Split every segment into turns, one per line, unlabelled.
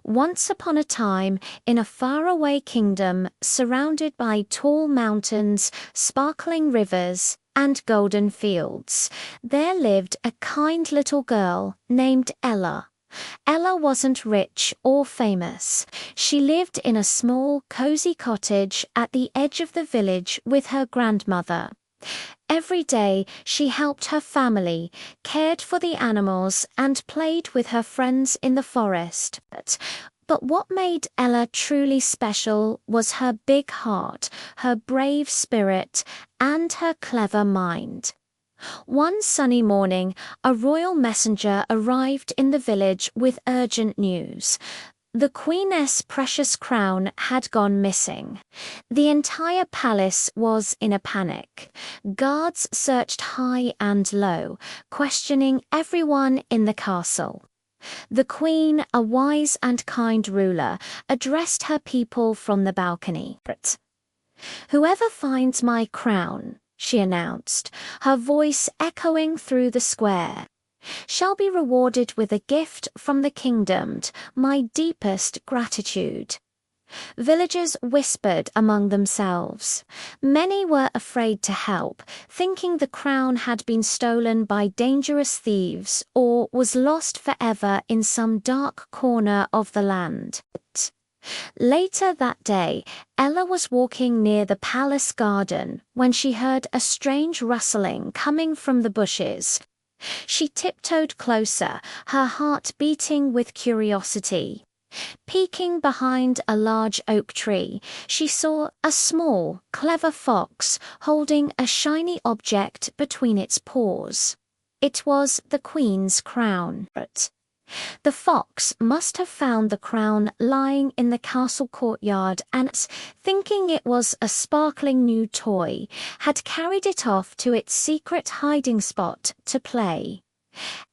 Once upon a time, in a faraway kingdom surrounded by tall mountains, sparkling rivers, and golden fields, there lived a kind little girl named Ella. Ella wasn't rich or famous. She lived in a small, cozy cottage at the edge of the village with her grandmother. Every day she helped her family, cared for the animals, and played with her friends in the forest. But what made Ella truly special was her big heart, her brave spirit, and her clever mind. One sunny morning, a royal messenger arrived in the village with urgent news. The Queen's precious crown had gone missing. The entire palace was in a panic. Guards searched high and low, questioning everyone in the castle. The Queen, a wise and kind ruler, addressed her people from the balcony. "Whoever finds my crown," she announced, her voice echoing through the square, "shall be rewarded with a gift from the kingdom, my deepest gratitude." Villagers whispered among themselves. Many were afraid to help, thinking the crown had been stolen by dangerous thieves or was lost forever in some dark corner of the land. Later that day, Ella was walking near the palace garden when she heard a strange rustling coming from the bushes. She tiptoed closer, her heart beating with curiosity. Peeking behind a large oak tree, she saw a small, clever fox holding a shiny object between its paws. It was the Queen's crown. The fox must have found the crown lying in the castle courtyard and, thinking it was a sparkling new toy, had carried it off to its secret hiding spot to play.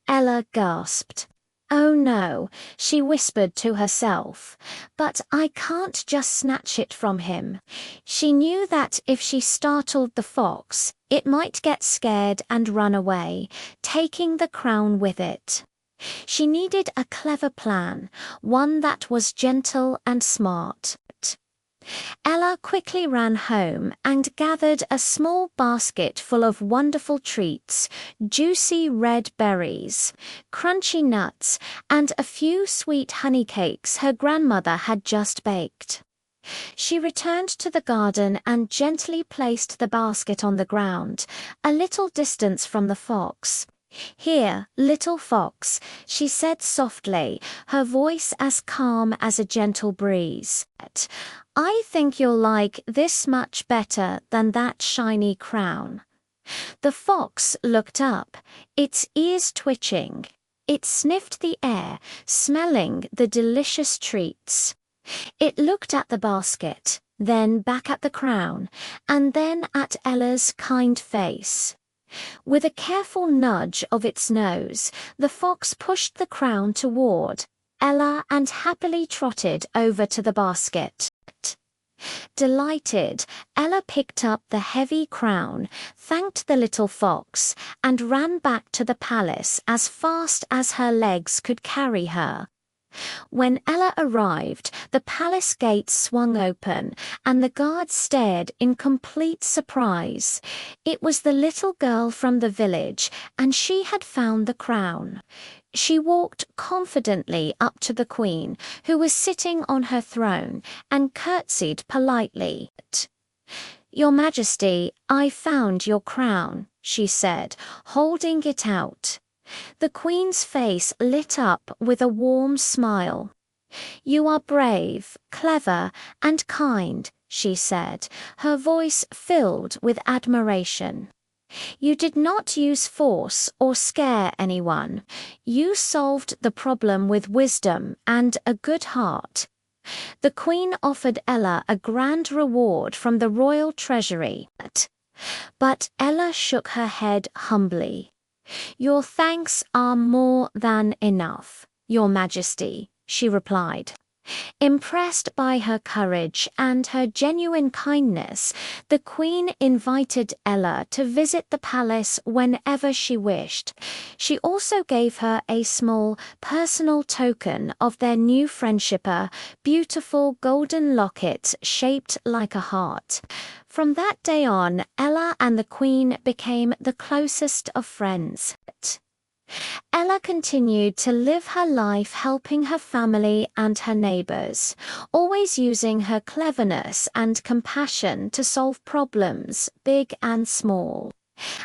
Ella gasped. "Oh no," she whispered to herself, "but I can't just snatch it from him." She knew that if she startled the fox, it might get scared and run away, taking the crown with it. She needed a clever plan, one that was gentle and smart. Ella quickly ran home and gathered a small basket full of wonderful treats, juicy red berries, crunchy nuts, and a few sweet honey cakes her grandmother had just baked. She returned to the garden and gently placed the basket on the ground, a little distance from the fox. "Here, little fox," she said softly, her voice as calm as a gentle breeze. "I think you'll like this much better than that shiny crown." The fox looked up, its ears twitching. It sniffed the air, smelling the delicious treats. It looked at the basket, then back at the crown, and then at Ella's kind face. With a careful nudge of its nose, the fox pushed the crown toward Ella and happily trotted over to the basket. Delighted, Ella picked up the heavy crown, thanked the little fox, and ran back to the palace as fast as her legs could carry her. When Ella arrived, the palace gates swung open, and the guards stared in complete surprise. It was the little girl from the village, and she had found the crown. She walked confidently up to the Queen, who was sitting on her throne, and curtsied politely. "Your Majesty, I found your crown," she said, holding it out. The Queen's face lit up with a warm smile. "You are brave, clever, and kind," she said, her voice filled with admiration. "You did not use force or scare anyone. You solved the problem with wisdom and a good heart." The Queen offered Ella a grand reward from the royal treasury. But Ella shook her head humbly. "Your thanks are more than enough, Your Majesty," she replied. Impressed by her courage and her genuine kindness, the Queen invited Ella to visit the palace whenever she wished. She also gave her a small, personal token of their new friendship, a beautiful golden locket shaped like a heart. From that day on, Ella and the Queen became the closest of friends. Ella continued to live her life helping her family and her neighbors, always using her cleverness and compassion to solve problems, big and small.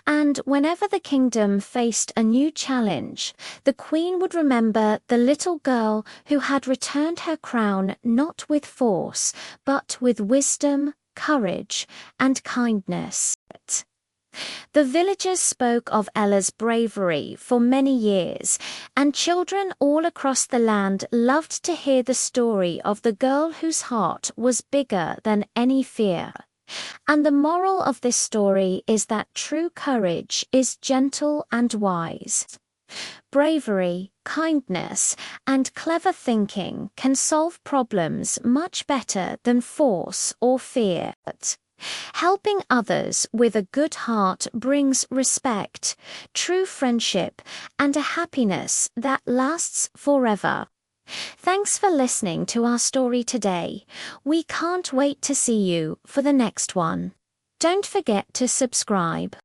And whenever the kingdom faced a new challenge, the Queen would remember the little girl who had returned her crown not with force, but with wisdom, courage, and kindness. The villagers spoke of Ella's bravery for many years, and children all across the land loved to hear the story of the girl whose heart was bigger than any fear. And the moral of this story is that true courage is gentle and wise. Bravery, kindness, and clever thinking can solve problems much better than force or fear. Helping others with a good heart brings respect, true friendship, and a happiness that lasts forever. Thanks for listening to our story today. We can't wait to see you for the next one. Don't forget to subscribe.